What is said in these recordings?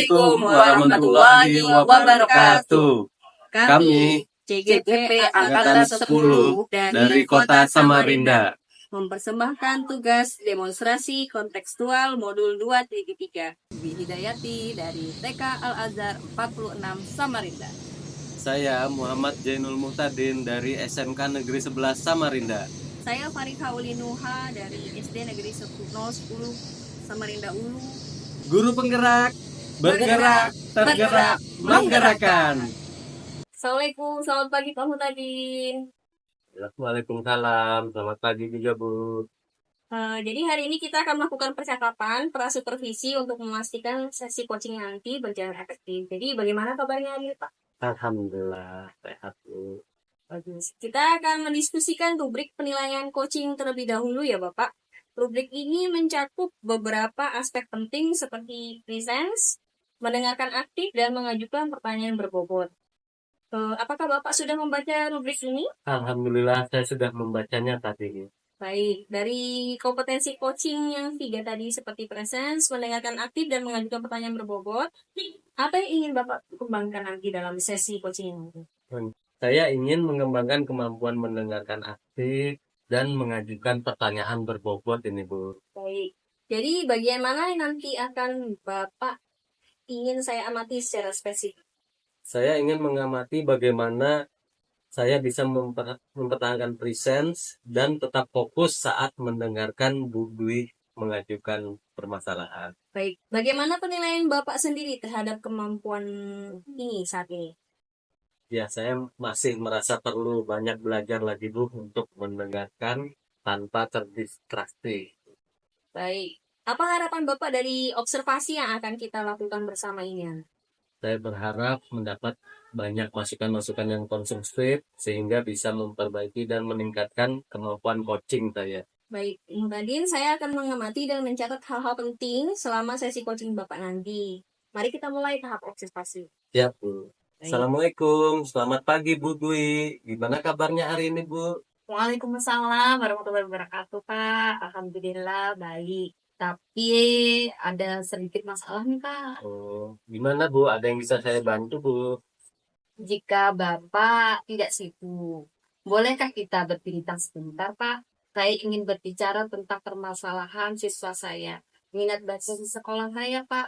Assalamualaikum warahmatullahi wabarakatuh. Kami CGP Angkatan 10 dari Kota Samarinda mempersembahkan tugas demonstrasi kontekstual modul 2.3 Bihidayati dari TK Al-Azhar 46 Samarinda. Saya Muhammad Jainul Muhtadin dari SMK Negeri 11 Samarinda. Saya Farika Ulinuha dari SD Negeri 10 Samarinda Ulu. Guru penggerak, bergerak, tergerak, menggerakkan. Assalamualaikum, selamat pagi Pak Muhtadin. Waalaikumsalam, selamat pagi juga Bu. Jadi hari ini kita akan melakukan percakapan prasupervisi untuk memastikan sesi coaching nanti berjalan efektif. Jadi bagaimana kabarnya hari ini Pak? Alhamdulillah, sehat Bu. Bagus. Kita akan mendiskusikan rubrik penilaian coaching terlebih dahulu ya Bapak. Rubrik ini mencakup beberapa aspek penting seperti presence, mendengarkan aktif, dan mengajukan pertanyaan berbobot. Apakah Bapak sudah membaca rubrik ini? Alhamdulillah, saya sudah membacanya tadi. Baik, dari kompetensi coaching yang 3 tadi seperti presence, mendengarkan aktif, dan mengajukan pertanyaan berbobot, apa yang ingin Bapak kembangkan nanti dalam sesi coaching ini? Saya ingin mengembangkan kemampuan mendengarkan aktif dan mengajukan pertanyaan berbobot ini Bu. Baik, jadi bagian mana yang nanti akan Bapak ingin saya amati secara spesifik? Saya ingin mengamati bagaimana saya bisa mempertahankan presence dan tetap fokus saat mendengarkan Bu Dwi mengajukan permasalahan. Baik, bagaimana penilaian Bapak sendiri terhadap kemampuan ini saat ini? Ya, saya masih merasa perlu banyak belajar lagi Bu untuk mendengarkan tanpa terdistraksi. Baik, apa harapan Bapak dari observasi yang akan kita lakukan bersama ini? Saya berharap mendapat banyak masukan-masukan yang konstruktif sehingga bisa memperbaiki dan meningkatkan kemampuan coaching saya. Baik, Muhtadin, saya akan mengamati dan mencatat hal-hal penting selama sesi coaching Bapak nanti. Mari kita mulai tahap observasi. Siap, Bu. Assalamualaikum, selamat pagi Bu Dwi. Gimana kabarnya hari ini Bu? Waalaikumsalam warahmatullahi wabarakatuh Pak. Alhamdulillah baik. Tapi ada sedikit masalah nih Pak. Oh, gimana Bu? Ada yang bisa saya bantu Bu? Jika Bapak tidak sibuk, bolehkah kita berbincang sebentar Pak? Saya ingin berbicara tentang permasalahan siswa saya. Minat baca di sekolah saya Pak,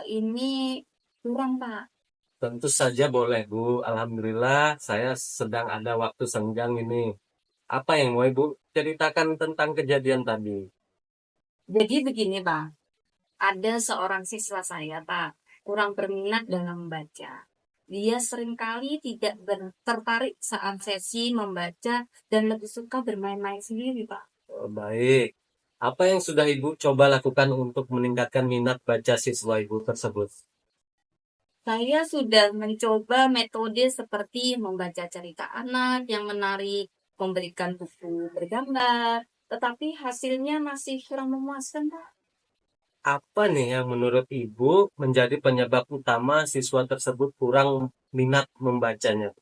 ini kurang Pak. Tentu saja boleh Bu. Alhamdulillah saya sedang ada waktu senggang ini. Apa yang mau Ibu ceritakan tentang kejadian tadi? Jadi begini Pak, ada seorang siswa saya Pak, kurang berminat dalam membaca. Dia seringkali tidak tertarik saat sesi membaca dan lebih suka bermain-main sendiri Pak. Oh, baik. Apa yang sudah Ibu coba lakukan untuk meningkatkan minat baca siswa Ibu tersebut? Saya sudah mencoba metode seperti membaca cerita anak yang menarik, memberikan buku bergambar, tetapi hasilnya masih kurang memuaskan Pak. Apa nih yang menurut Ibu menjadi penyebab utama siswa tersebut kurang minat membacanya?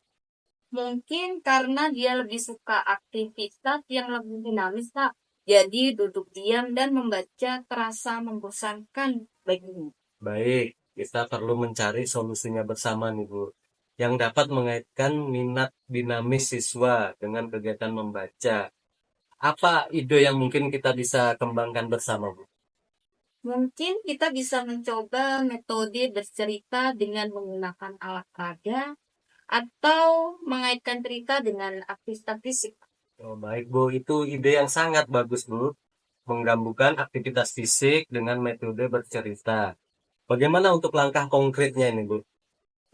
Mungkin karena dia lebih suka aktivitas yang lebih dinamis, Pak. Jadi duduk diam dan membaca terasa membosankan baginya. Baik, kita perlu mencari solusinya bersama nih Bu, yang dapat mengaitkan minat dinamis siswa dengan kegiatan membaca. Apa ide yang mungkin kita bisa kembangkan bersama Bu? Mungkin kita bisa mencoba metode bercerita dengan menggunakan alat peraga atau mengaitkan cerita dengan aktivitas fisik. Oh, baik Bu, itu ide yang sangat bagus Bu. Menggabungkan aktivitas fisik dengan metode bercerita. Bagaimana untuk langkah konkretnya ini Bu?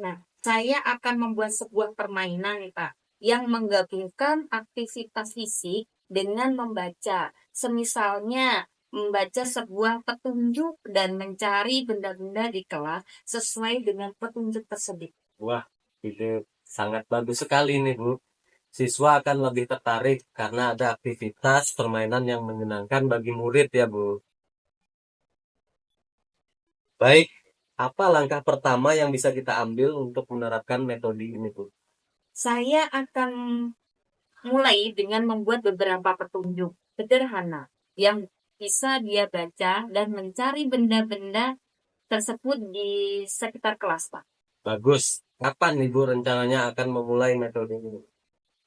Nah, saya akan membuat sebuah permainan nih Pak, yang menggabungkan aktivitas fisik dengan membaca. Semisalnya, membaca sebuah petunjuk dan mencari benda-benda di kelas sesuai dengan petunjuk tersebut. Wah, ide sangat bagus sekali nih Bu. Siswa akan lebih tertarik karena ada aktivitas permainan yang menyenangkan bagi murid ya Bu. Baik, apa langkah pertama yang bisa kita ambil untuk menerapkan metode ini Bu? Saya akan mulai dengan membuat beberapa petunjuk sederhana yang bisa dia baca dan mencari benda-benda tersebut di sekitar kelas, Pak. Bagus. Kapan Ibu rencananya akan memulai metode ini?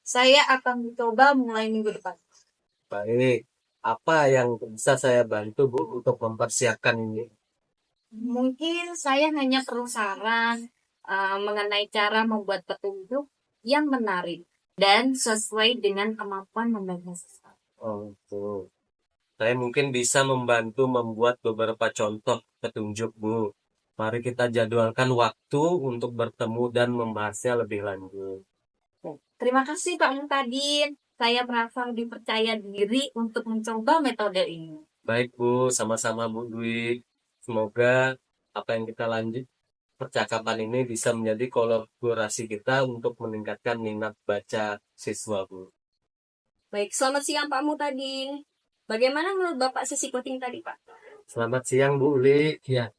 Saya akan mencoba mulai minggu depan. Baik. Apa yang bisa saya bantu Bu untuk mempersiapkan ini? Mungkin saya hanya perlu saran mengenai cara membuat petunjuk yang menarik dan sesuai dengan kemampuan membaca siswa. Oh, itu. Saya mungkin bisa membantu membuat beberapa contoh petunjuk, Bu. Mari kita jadwalkan waktu untuk bertemu dan membahasnya lebih lanjut. Terima kasih Pak Muhtadin. Saya merasa lebih percaya diri untuk mencoba metode ini. Baik, Bu. Sama-sama, Bu Dwi. Semoga apa yang kita lanjut percakapan ini bisa menjadi kolaborasi kita untuk meningkatkan minat baca siswa, Bu. Baik, selamat siang Pak Muhtadin. Bagaimana menurut Bapak sesi coaching tadi, Pak? Selamat siang, Bu Uli. Ya,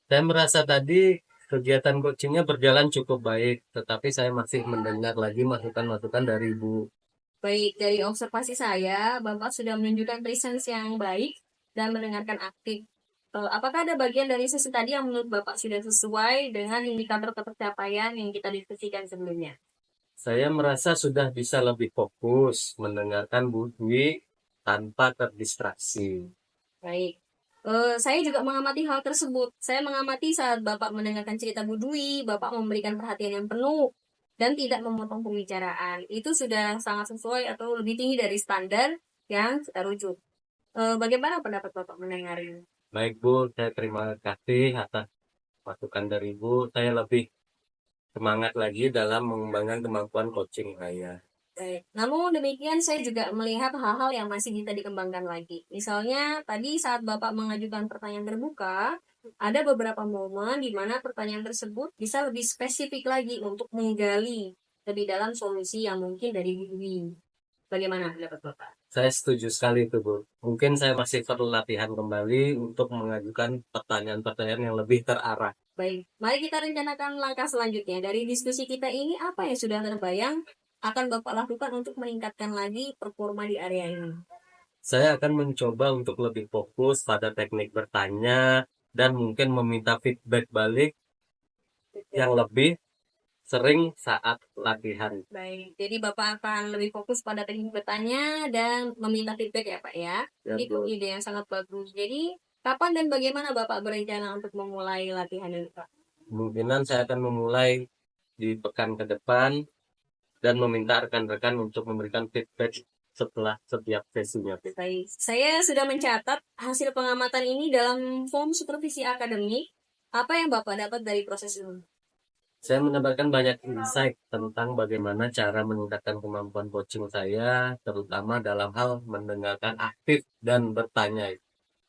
saya merasa tadi kegiatan coachingnya berjalan cukup baik, tetapi saya masih mendengar lagi masukan-masukan dari Ibu. Baik, dari observasi saya, Bapak sudah menunjukkan presence yang baik dan mendengarkan aktif. Apakah ada bagian dari sesi tadi yang menurut Bapak sudah sesuai dengan indikator pencapaian yang kita diskusikan sebelumnya? Saya merasa sudah bisa lebih fokus mendengarkan Bu Dwi tanpa terdistraksi. Baik. Saya juga mengamati hal tersebut. Saya mengamati saat Bapak mendengarkan cerita Bu Dwi, Bapak memberikan perhatian yang penuh dan tidak memotong pembicaraan. Itu sudah sangat sesuai atau lebih tinggi dari standar yang kita rujuk. Bagaimana pendapat Bapak mendengar ini? Baik Bu, saya terima kasih atas masukan dari Ibu. Saya lebih semangat lagi dalam mengembangkan kemampuan coaching saya. Baik. Namun demikian saya juga melihat hal-hal yang masih bisa dikembangkan lagi. Misalnya tadi saat Bapak mengajukan pertanyaan terbuka, ada beberapa momen di mana pertanyaan tersebut bisa lebih spesifik lagi untuk menggali lebih dalam solusi yang mungkin dari diri. Bagaimana pendapat Bapak? Saya setuju sekali itu Bu. Mungkin saya masih perlu latihan kembali untuk mengajukan pertanyaan-pertanyaan yang lebih terarah. Baik, mari kita rencanakan langkah selanjutnya. Dari diskusi kita ini, apa yang sudah terbayang akan Bapak lakukan untuk meningkatkan lagi performa di area ini? Saya akan mencoba untuk lebih fokus pada teknik bertanya dan mungkin meminta feedback balik yang lebih sering saat latihan. Baik, jadi Bapak akan lebih fokus pada teknik bertanya dan meminta feedback ya Pak ya. Ya, Itu Bu. ide yang sangat bagus. Jadi, kapan dan bagaimana Bapak berencana untuk memulai latihan ini Pak? Kemungkinan saya akan memulai di pekan ke depan dan meminta rekan-rekan untuk memberikan feedback setelah setiap sesinya. Baik, saya sudah mencatat hasil pengamatan ini dalam form supervisi akademik. Apa yang Bapak dapat dari proses ini? Saya mendapatkan banyak insight tentang bagaimana cara meningkatkan kemampuan coaching saya, terutama dalam hal mendengarkan aktif dan bertanya.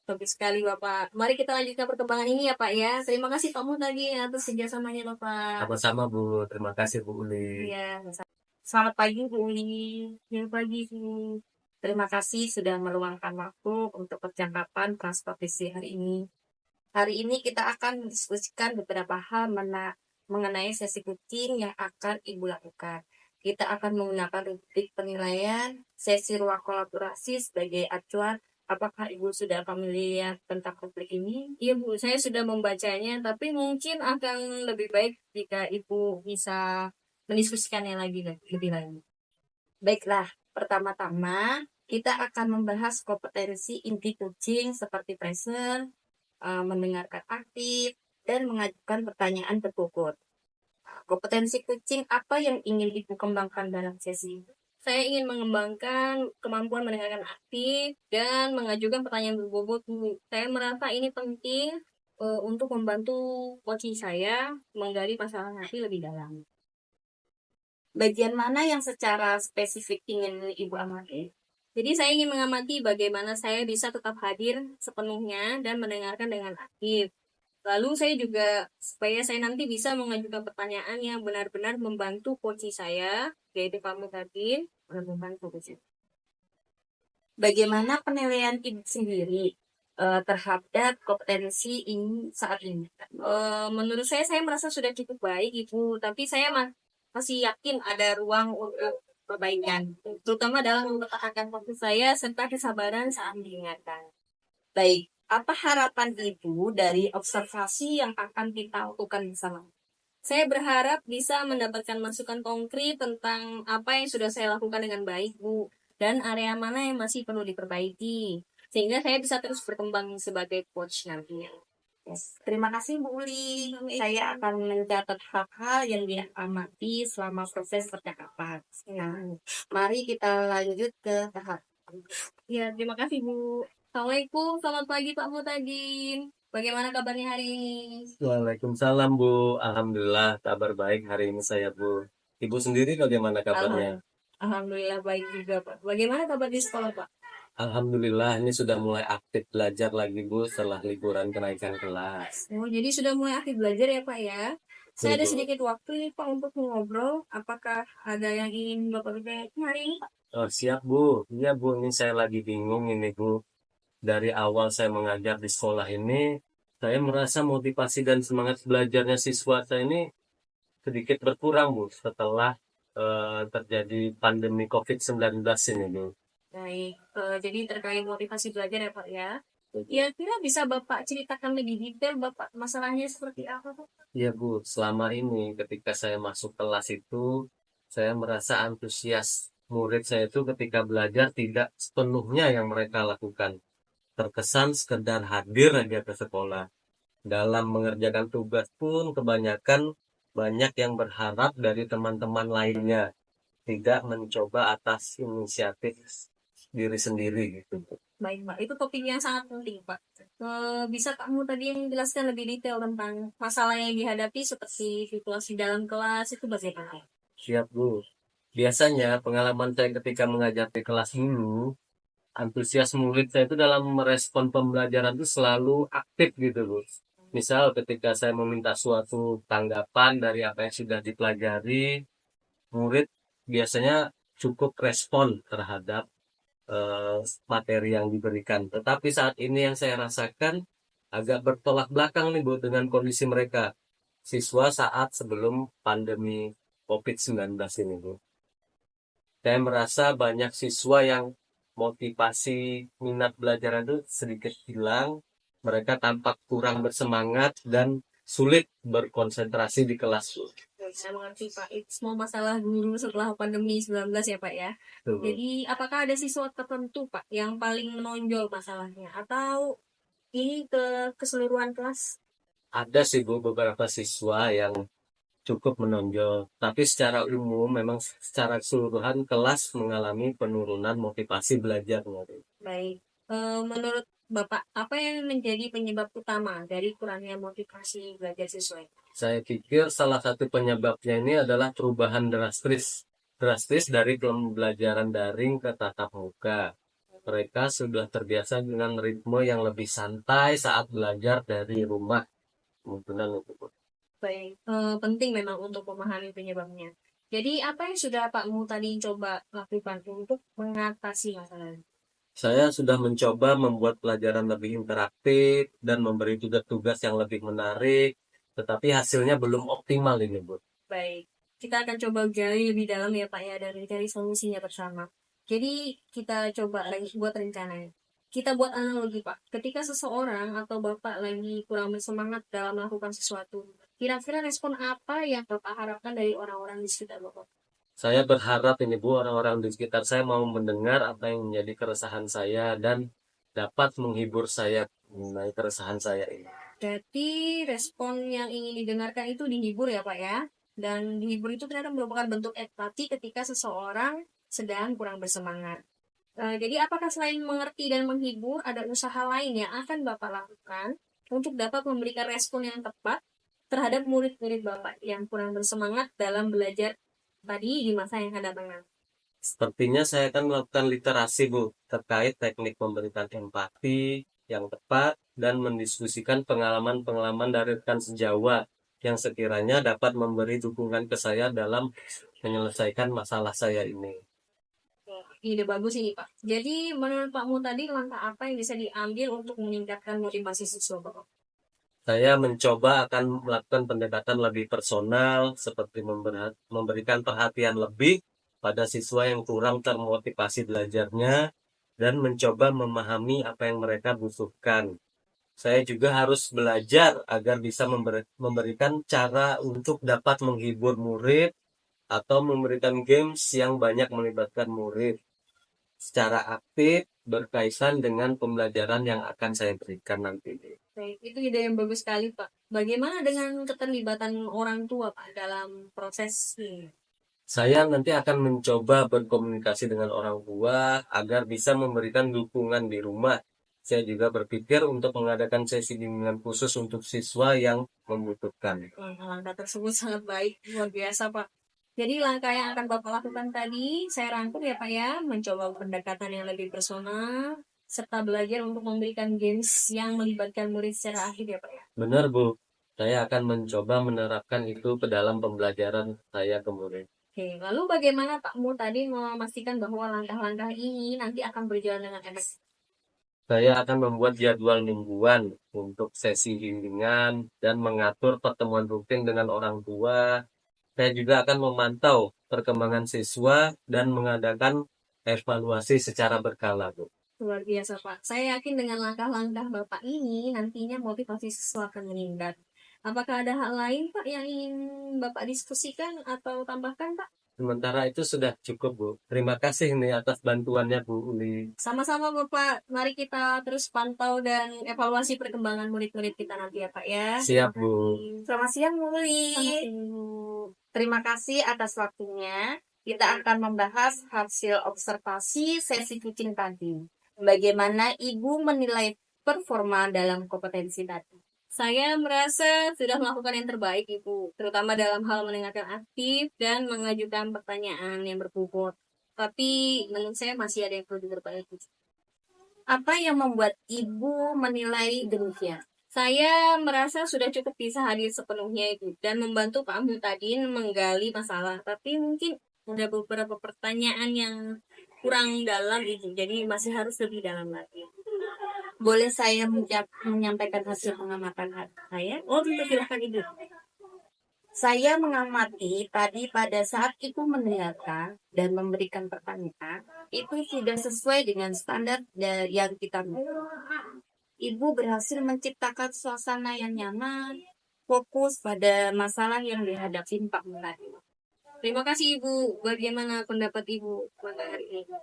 Bagus sekali Bapak. Mari kita lanjutkan perkembangan ini ya Pak ya. Terima kasih Pak Mutadi atas kerjasamanya Bapak. Sama-sama Bu, terima kasih Bu Uli. Iya, selamat pagi Bu Uli. Selamat pagi Bu. Terima kasih sudah meluangkan waktu untuk percakapan transportasi hari ini. Hari ini kita akan mendiskusikan beberapa hal mengenai sesi coaching yang akan Ibu lakukan. Kita akan menggunakan rubrik penilaian, sesi ruang kolaborasi sebagai acuan. Apakah Ibu sudah familiar tentang rubrik ini? Iya Bu, saya sudah membacanya, tapi mungkin akan lebih baik jika Ibu bisa mendiskusikannya lagi lebih lanjut. Baiklah, pertama-tama kita akan membahas kompetensi inti coaching seperti present, mendengarkan aktif, dan mengajukan pertanyaan tertutup. Kompetensi coaching apa yang ingin Ibu kembangkan dalam sesi ini? Saya ingin mengembangkan kemampuan mendengarkan aktif dan mengajukan pertanyaan berbobot. Saya merasa ini penting untuk membantu coaching saya menggali masalah hati lebih dalam. Bagian mana yang secara spesifik ingin Ibu amati? Jadi saya ingin mengamati bagaimana saya bisa tetap hadir sepenuhnya dan mendengarkan dengan aktif. Lalu saya juga supaya saya nanti bisa mengajukan pertanyaan yang benar-benar membantu coach saya, yaitu kamu tadi, membantu coach. Bagaimana penilaian Ibu sendiri terhadap kompetensi ini saat ini? Menurut saya merasa sudah cukup baik Ibu, tapi saya masih yakin ada ruang untuk perbaikan, terutama dalam mempertahankan fokus saya serta kesabaran saat mendengarkan. Baik, Apa harapan Ibu dari observasi yang akan kita lakukan bersama? Saya berharap bisa mendapatkan masukan konkret tentang apa yang sudah saya lakukan dengan baik, Bu, dan area mana yang masih perlu diperbaiki, sehingga saya bisa terus berkembang sebagai coach nantinya. Yes. Terima kasih Bu Uli. Saya akan mencatat hal-hal yang dia amati selama proses percakapan. Nah, mari kita lanjut ke tahap. Ya, terima kasih Bu. Assalamualaikum, selamat pagi Pak Mutadin. Bagaimana kabarnya hari ini? Waalaikumsalam Bu, Alhamdulillah kabar baik hari ini saya Bu. Ibu sendiri bagaimana kabarnya? Alhamdulillah baik juga Pak. Bagaimana kabar di sekolah Pak? Alhamdulillah ini sudah mulai aktif belajar lagi Bu setelah liburan kenaikan kelas. Oh, jadi sudah mulai aktif belajar ya Pak ya? Saya ada Betul, Bu. sedikit waktu nih Pak untuk mengobrol. Apakah ada yang ingin Bapak tanyakan hari ini Pak? Oh siap Bu, iya Bu ini saya lagi bingung ini Bu. Dari awal saya mengajar di sekolah ini, saya merasa motivasi dan semangat belajarnya siswa saya ini sedikit berkurang Bu setelah terjadi pandemi COVID-19 ini Bu. Baik, jadi terkait motivasi belajar ya Pak ya. Kira-kira bisa Bapak ceritakan lebih detail Bapak masalahnya seperti apa Pak? Iya Bu, selama ini ketika saya masuk kelas itu, saya merasa antusias murid saya itu ketika belajar tidak sepenuhnya yang mereka lakukan. Terkesan sekedar hadir aja ke sekolah. Dalam mengerjakan tugas pun kebanyakan banyak yang berharap dari teman-teman lainnya, tidak mencoba atas inisiatif diri sendiri gitu. Baik Pak, itu topik yang sangat penting Pak. Bisa kamu tadi yang jelaskan lebih detail tentang masalah yang dihadapi seperti situasi dalam kelas itu bagaimana? Siap Bu. Biasanya pengalaman saya ketika mengajar di kelas dulu, antusias murid saya itu dalam merespon pembelajaran itu selalu aktif gitu Bu. Misal ketika saya meminta suatu tanggapan dari apa yang sudah dipelajari, murid biasanya cukup respon terhadap eh, materi yang diberikan. Tetapi saat ini yang saya rasakan agak bertolak belakang nih Bu dengan kondisi mereka. Siswa saat sebelum pandemi COVID-19 ini Bu. Saya merasa banyak siswa yang motivasi minat belajar itu sedikit hilang. Mereka tampak kurang bersemangat dan sulit berkonsentrasi di kelas. Saya mengerti Pak, itu semua masalah guru setelah pandemi 19 ya Pak ya. Tuh. Jadi apakah ada siswa tertentu Pak yang paling menonjol masalahnya atau ini ke keseluruhan kelas? Ada sih Bu beberapa siswa yang cukup menonjol, tapi secara umum memang secara keseluruhan kelas mengalami penurunan motivasi belajarnya. Baik. Menurut Bapak, apa yang menjadi penyebab utama dari kurangnya motivasi belajar siswa? Saya pikir salah satu penyebabnya ini adalah perubahan drastis dari pembelajaran daring ke tatap muka. Mereka sudah terbiasa dengan ritme yang lebih santai saat belajar dari rumah. Kemudian itu. Baik, penting memang untuk memahami penyebabnya. Jadi apa yang sudah Pak Mu tadi coba lakukan untuk mengatasi masalah ini? Saya sudah mencoba membuat pelajaran lebih interaktif dan memberi tugas-tugas yang lebih menarik, tetapi hasilnya belum optimal ini, Bu. Baik, kita akan coba gali lebih dalam ya Pak ya dan cari solusinya bersama. Jadi kita coba lagi buat rencananya. Kita buat analogi Pak. Ketika seseorang atau Bapak lagi kurang bersemangat dalam melakukan sesuatu, kira-kira respon apa yang Bapak harapkan dari orang-orang di sekitar Bapak? Saya berharap ini Bu, orang-orang di sekitar saya mau mendengar apa yang menjadi keresahan saya dan dapat menghibur saya mengenai keresahan saya ini. Jadi respon yang ingin didengarkan itu dihibur ya Pak ya. Dan dihibur itu ternyata merupakan bentuk empati ketika seseorang sedang kurang bersemangat. Jadi apakah selain mengerti dan menghibur, ada usaha lain yang akan Bapak lakukan untuk dapat memberikan respon yang tepat terhadap murid-murid Bapak yang kurang bersemangat dalam belajar tadi di masa yang akan datang nanti? Sepertinya saya akan melakukan literasi, Bu, terkait teknik memberikan empati yang tepat dan mendiskusikan pengalaman-pengalaman dari rekan sejawat yang sekiranya dapat memberi dukungan ke saya dalam menyelesaikan masalah saya ini. Ide bagus ini Pak. Jadi menurut Pak Mu tadi langkah apa yang bisa diambil untuk meningkatkan motivasi siswa Bapak? Saya mencoba akan melakukan pendekatan lebih personal, seperti memberikan perhatian lebih pada siswa yang kurang termotivasi belajarnya, dan mencoba memahami apa yang mereka butuhkan. Saya juga harus belajar agar bisa memberikan cara untuk dapat menghibur murid atau memberikan games yang banyak melibatkan murid secara aktif berkaitan dengan pembelajaran yang akan saya berikan nanti. Baik, itu ide yang bagus sekali, Pak. Bagaimana dengan keterlibatan orang tua, Pak, dalam proses ini? Saya nanti akan mencoba berkomunikasi dengan orang tua agar bisa memberikan dukungan di rumah. Saya juga berpikir untuk mengadakan sesi bimbingan khusus untuk siswa yang membutuhkan. Langkah-langkah tersebut sangat baik, luar biasa, Pak. Jadi langkah yang akan Bapak lakukan tadi, saya rangkum ya Pak ya, mencoba pendekatan yang lebih personal, serta belajar untuk memberikan games yang melibatkan murid secara aktif ya Pak ya. Benar, Bu. Saya akan mencoba menerapkan itu ke dalam pembelajaran saya ke murid. Oke, lalu bagaimana Pak Mu tadi memastikan bahwa langkah-langkah ini nanti akan berjalan dengan efektif? Saya akan membuat jadwal mingguan untuk sesi bimbingan dan mengatur pertemuan rutin dengan orang tua. Saya juga akan memantau perkembangan siswa dan mengadakan evaluasi secara berkala, Bu. Luar biasa Pak. Saya yakin dengan langkah-langkah Bapak ini nantinya motivasi siswa akan meningkat. Apakah ada hal lain Pak yang ingin Bapak diskusikan atau tambahkan Pak? Sementara itu sudah cukup, Bu. Terima kasih nih atas bantuannya, Bu Uli. Sama-sama Bapak, mari kita terus pantau dan evaluasi perkembangan murid-murid kita nanti ya Pak ya. Siap, Bu. Selamat siang Muli. Terima kasih atas waktunya. Kita akan membahas hasil observasi sesi kucing tadi. Bagaimana Ibu menilai performa dalam kompetensi tadi? Saya merasa sudah melakukan yang terbaik Ibu, terutama dalam hal mendengarkan aktif dan mengajukan pertanyaan yang berbobot. Tapi menurut saya masih ada yang perlu diperbaiki. Apa yang membuat Ibu menilai demikian? Saya merasa sudah cukup bisa hadir sepenuhnya Ibu dan membantu Pak Amu tadi menggali masalah. Tapi mungkin ada beberapa pertanyaan yang kurang dalam Ibu, jadi masih harus lebih dalam lagi. Boleh saya menyampaikan hasil pengamatan saya? Oh, silahkan Ibu. Saya mengamati tadi pada saat Ibu mendengarkan dan memberikan pertanyaan, itu sudah sesuai dengan standar yang kita miliki. Ibu berhasil menciptakan suasana yang nyaman, fokus pada masalah yang dihadapi Pak Muladi. Terima kasih Ibu. Bagaimana pendapat Ibu pada hari ini?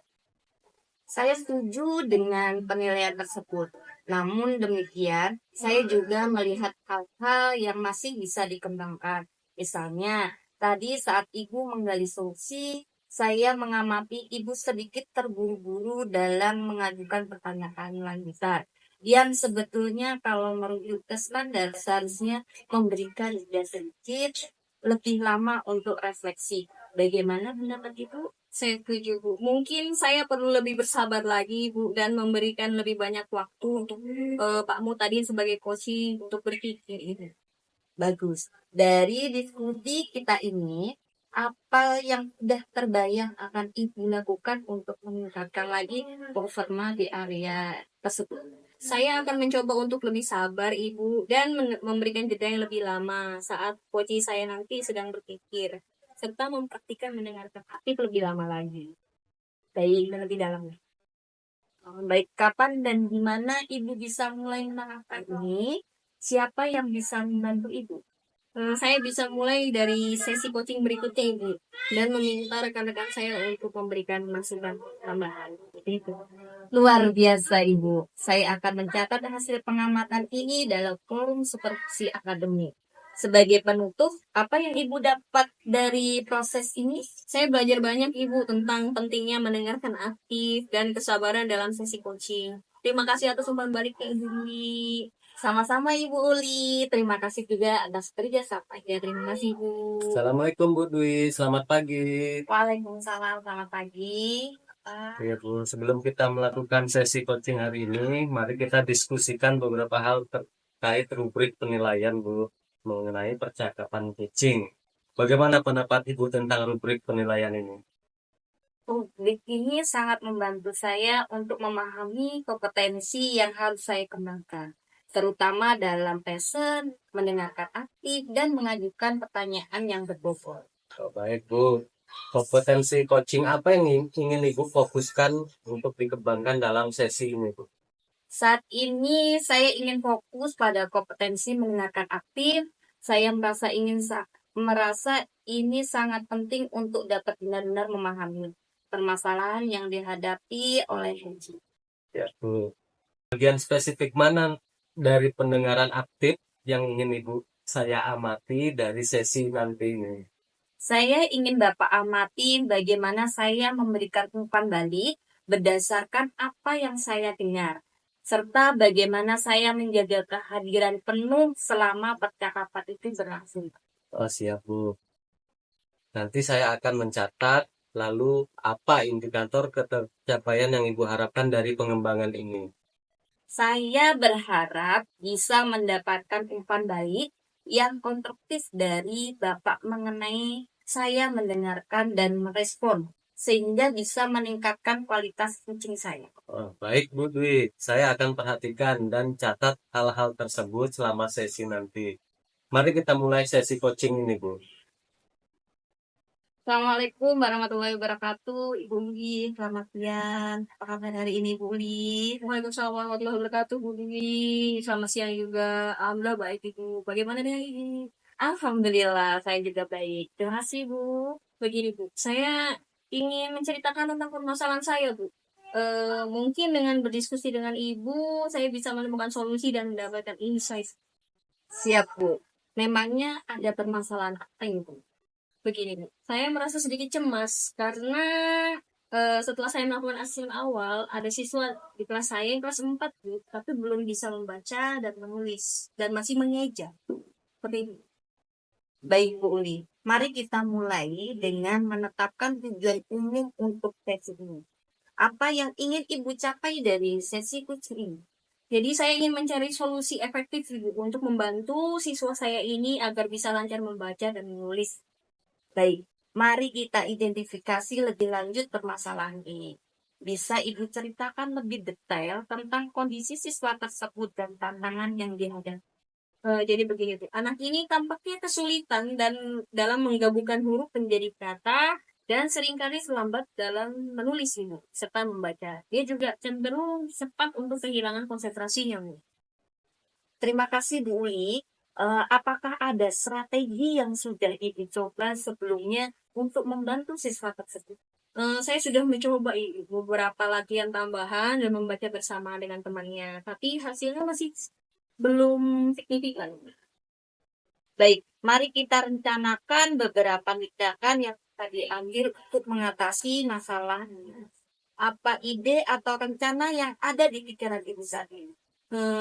Saya setuju dengan penilaian tersebut. Namun demikian, saya juga melihat hal-hal yang masih bisa dikembangkan. Misalnya, tadi saat Ibu menggali solusi, saya mengamati Ibu sedikit terburu-buru dalam mengajukan pertanyaan lanjutan. Yang sebetulnya kalau merujuk ke standar seharusnya memberikan jeda sedikit lebih lama untuk refleksi. Bagaimana pendapat Ibu? Saya setuju, Bu. Mungkin saya perlu lebih bersabar lagi, Bu, dan memberikan lebih banyak waktu untuk Pak Mu tadi sebagai coaching untuk berpikir ini. Bagus. Dari diskusi kita ini, apa yang sudah terbayang akan Ibu lakukan untuk meningkatkan lagi performa di area tersebut? Saya akan mencoba untuk lebih sabar, Ibu, dan memberikan jeda yang lebih lama saat coaching saya nanti sedang berpikir, serta mempraktikkan mendengarkan aktif lebih lama lagi. Baik, lebih dalam. Baik, kapan dan di mana Ibu bisa mulai menerapkan ini? Siapa yang bisa membantu Ibu? Saya bisa mulai dari sesi coaching berikutnya Ibu dan meminta rekan-rekan saya untuk memberikan masukan tambahan. Itu. Luar biasa Ibu. Saya akan mencatat hasil pengamatan ini dalam forum supervisi akademik. Sebagai penutup, apa yang Ibu dapat dari proses ini? Saya belajar banyak Ibu tentang pentingnya mendengarkan aktif dan kesabaran dalam sesi coaching. Terima kasih atas umpan balik Ibu Uli. Sama-sama Ibu Uli. Terima kasih juga atas kerja samanya. Terima kasih Ibu. Assalamualaikum, Bu Dwi. Selamat pagi. Waalaikumsalam. Selamat pagi. Ya, Bu. Sebelum kita melakukan sesi coaching hari ini, mari kita diskusikan beberapa hal terkait rubrik penilaian, Bu, mengenai percakapan coaching. Bagaimana pendapat Ibu tentang rubrik penilaian ini? Publik ini sangat membantu saya untuk memahami kompetensi yang harus saya kembangkan, terutama dalam passion, mendengarkan aktif, dan mengajukan pertanyaan yang berbobot. Oh, baik, Bu. Kompetensi coaching apa yang ingin Ibu fokuskan untuk dikembangkan dalam sesi ini, Bu? Saat ini saya ingin fokus pada kompetensi mendengarkan aktif. Saya merasa ini sangat penting untuk dapat benar-benar memahami permasalahan yang dihadapi oleh Haji. Ya, Bu. Bagian spesifik mana dari pendengaran aktif yang ingin Ibu saya amati dari sesi nanti ini? Saya ingin Bapak amati bagaimana saya memberikan umpan balik berdasarkan apa yang saya dengar, serta bagaimana saya menjaga kehadiran penuh selama percakapan itu berlangsung. Oh, siap, Bu. Nanti saya akan mencatat, lalu apa indikator ketercapaian yang Ibu harapkan dari pengembangan ini? Saya berharap bisa mendapatkan umpan balik yang konstruktif dari Bapak mengenai saya mendengarkan dan merespon, sehingga bisa meningkatkan kualitas coaching saya. Oh, baik, Bu Dwi. Saya akan perhatikan dan catat hal-hal tersebut selama sesi nanti. Mari kita mulai sesi coaching ini, Bu. Assalamualaikum warahmatullahi wabarakatuh, Ibu Uli. Selamat siang. Apa kabar hari ini, Bu Uli? Waalaikumsalam warahmatullahi wabarakatuh, Bu Uli. Selamat siang juga. Alhamdulillah baik, Ibu. Bagaimana nih hari ini? Alhamdulillah, saya juga baik. Terima kasih, Bu. Begini, Bu. Saya ingin menceritakan tentang permasalahan saya, Bu. Mungkin dengan berdiskusi dengan Ibu, saya bisa menemukan solusi dan mendapatkan insight. Siap, Bu. Memangnya ada permasalahan apa, Ibu? Begini, saya merasa sedikit cemas karena setelah saya melakukan asesmen awal, ada siswa di kelas saya yang kelas 4, Bu, tapi belum bisa membaca dan menulis dan masih mengeja. Seperti itu. Baik, Bu Uli. Mari kita mulai dengan menetapkan tujuan umum untuk sesi ini. Apa yang ingin Ibu capai dari sesi coaching ini? Jadi saya ingin mencari solusi efektif, Ibu, untuk membantu siswa saya ini agar bisa lancar membaca dan menulis. Baik, mari kita identifikasi lebih lanjut permasalahan ini. Bisa Ibu ceritakan lebih detail tentang kondisi siswa tersebut dan tantangan yang dihadapi? Jadi begini tuh, anak ini tampaknya kesulitan dan dalam menggabungkan huruf menjadi kata dan seringkali terlambat dalam menulis ini serta membaca. Dia juga cenderung cepat untuk kehilangan konsentrasinya, Bu. Terima kasih, Bu Uli. Apakah ada strategi yang sudah Ibu coba sebelumnya untuk membantu siswa tersebut? Saya sudah mencoba beberapa latihan tambahan dan membaca bersama dengan temannya, tapi hasilnya masih belum signifikan. Baik, mari kita rencanakan beberapa tindakan yang bisa diambil untuk mengatasi masalah. Apa ide atau rencana yang ada di pikiran Ibu saat ini?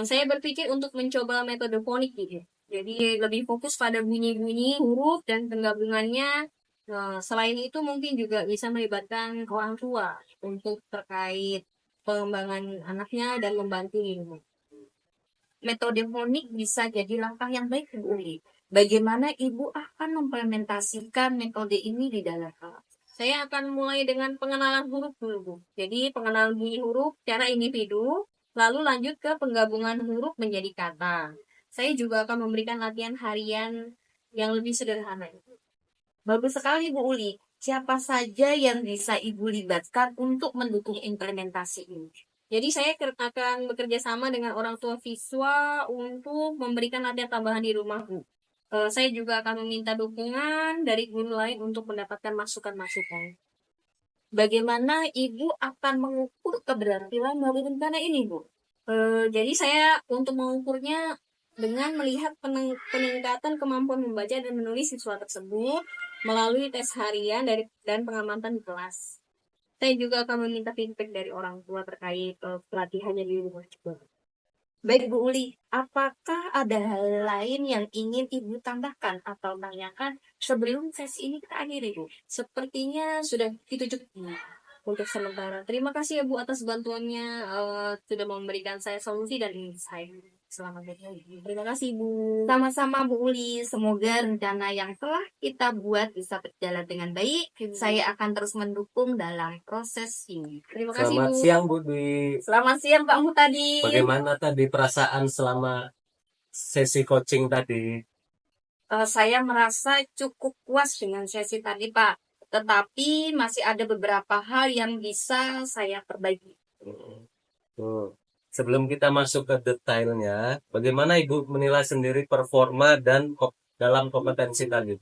Saya berpikir untuk mencoba metode fonik gitu. Jadi lebih fokus pada bunyi-bunyi huruf dan penggabungannya. Selain itu mungkin juga bisa melibatkan orang tua untuk terkait pengembangan anaknya dan membantu ilmu. Metode fonik bisa jadi langkah yang baik, Bu Uli. Bagaimana Ibu akan mengimplementasikan metode ini di dalam kelas? Saya akan mulai dengan pengenalan huruf dulu, Bu. Jadi pengenalan bunyi huruf secara individu, lalu lanjut ke penggabungan huruf menjadi kata. Saya juga akan memberikan latihan harian yang lebih sederhana. Bagus sekali, Bu Uli. Siapa saja yang bisa Ibu libatkan untuk mendukung implementasi ini? Jadi saya akan bekerja sama dengan orang tua siswa untuk memberikan latihan tambahan di rumah, Bu. Saya juga akan meminta dukungan dari guru lain untuk mendapatkan masukan-masukan. Bagaimana Ibu akan mengukur keberhasilan dari rencana ini, Bu? Jadi saya untuk mengukurnya dengan melihat peningkatan kemampuan membaca dan menulis siswa tersebut melalui tes harian dan pengamatan di kelas. Saya juga akan meminta feedback dari orang tua terkait pelatihannya di rumah juga. Baik, Bu Uli, apakah ada hal lain yang ingin Ibu tambahkan atau tanyakan sebelum sesi ini kita akhiri, Bu? Sepertinya sudah itu cukup untuk sementara. Terima kasih ya, Bu, atas bantuannya, sudah memberikan saya solusi dan insight. Selamat berjaya. Terima kasih, Bu. Sama-sama, Bu Uli. Semoga rencana yang telah kita buat bisa berjalan dengan baik. Saya akan terus mendukung dalam proses ini. Terima kasih, Selamat Bu. siang, Bu Dwi. Selamat siang, Pak Mutadi. Bagaimana tadi perasaan selama sesi coaching tadi? Saya merasa cukup puas dengan sesi tadi, Pak. Tetapi masih ada beberapa hal yang bisa saya perbaiki. Hmm, tuh. Sebelum kita masuk ke detailnya, bagaimana Ibu menilai sendiri performa dan dalam kompetensi tadi?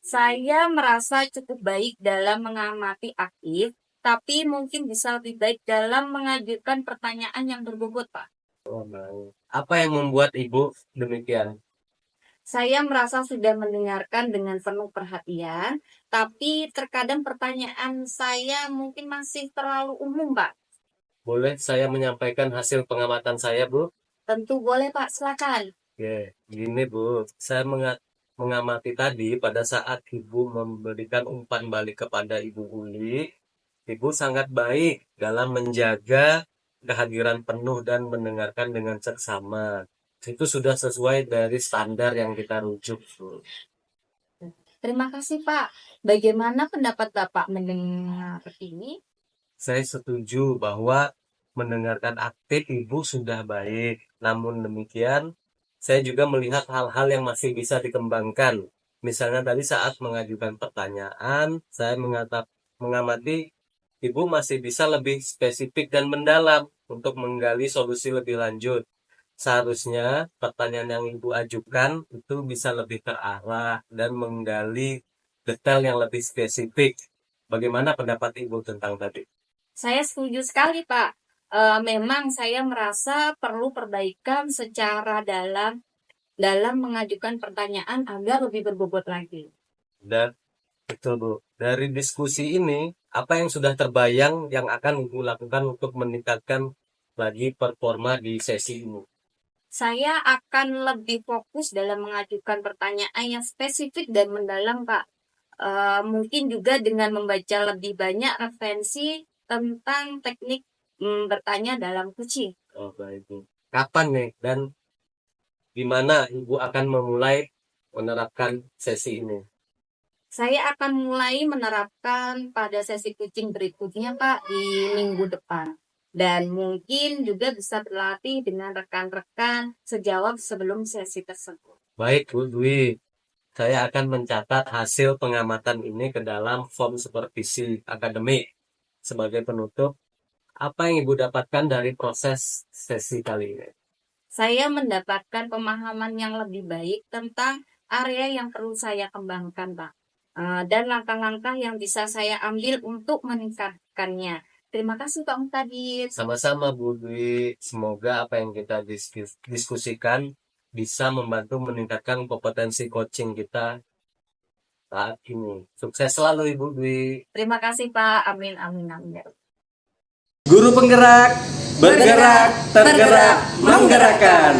Saya merasa cukup baik dalam mengamati aktif, tapi mungkin bisa lebih baik dalam mengajukan pertanyaan yang berbobot, Pak. Oh, baik. Apa yang membuat Ibu demikian? Saya merasa sudah mendengarkan dengan penuh perhatian, tapi terkadang pertanyaan saya mungkin masih terlalu umum, Pak. Boleh saya menyampaikan hasil pengamatan saya, Bu? Tentu boleh, Pak, silakan. Oke, gini Bu, saya mengamati tadi pada saat Ibu memberikan umpan balik kepada Ibu Uli, Ibu sangat baik dalam menjaga kehadiran penuh dan mendengarkan dengan seksama. Itu sudah sesuai dari standar yang kita rujuk, Bu. Terima kasih, Pak. Bagaimana pendapat Bapak mendengar ini? Saya setuju bahwa mendengarkan aktif Ibu sudah baik. Namun demikian, saya juga melihat hal-hal yang masih bisa dikembangkan. Misalnya tadi saat mengajukan pertanyaan, saya mengamati Ibu masih bisa lebih spesifik dan mendalam untuk menggali solusi lebih lanjut. Seharusnya pertanyaan yang Ibu ajukan itu bisa lebih terarah dan menggali detail yang lebih spesifik. Bagaimana pendapat Ibu tentang tadi? Saya setuju sekali, Pak. Memang saya merasa perlu perbaikan secara dalam mengajukan pertanyaan agar lebih berbobot lagi. Dan betul Bu, dari diskusi ini, apa yang sudah terbayang yang akan Ibu lakukan untuk meningkatkan lagi performa di sesi ini? Saya akan lebih fokus dalam mengajukan pertanyaan yang spesifik dan mendalam, Pak. Mungkin juga dengan membaca lebih banyak referensi tentang teknik bertanya dalam kucing. Oh, baik Bu. Kapan nih dan di mana Ibu akan memulai menerapkan sesi ini? Saya akan mulai menerapkan pada sesi kucing berikutnya, Pak, di minggu depan. Dan mungkin juga bisa berlatih dengan rekan-rekan sejawat sebelum sesi tersebut. Baik Bu Dwi, saya akan mencatat hasil pengamatan ini ke dalam form supervisi akademik. Sebagai penutup, apa yang Ibu dapatkan dari proses sesi kali ini? Saya mendapatkan pemahaman yang lebih baik tentang area yang perlu saya kembangkan, Pak. Dan langkah-langkah yang bisa saya ambil untuk meningkatkannya. Terima kasih, Pak Mutadir. Sama-sama Bu Dwi, semoga apa yang kita diskusikan bisa membantu meningkatkan kompetensi coaching kita saat ini. Sukses selalu Ibu Dwi. Terima kasih, Pak. Amin, amin, amin. Guru penggerak, bergerak, tergerak, menggerakkan.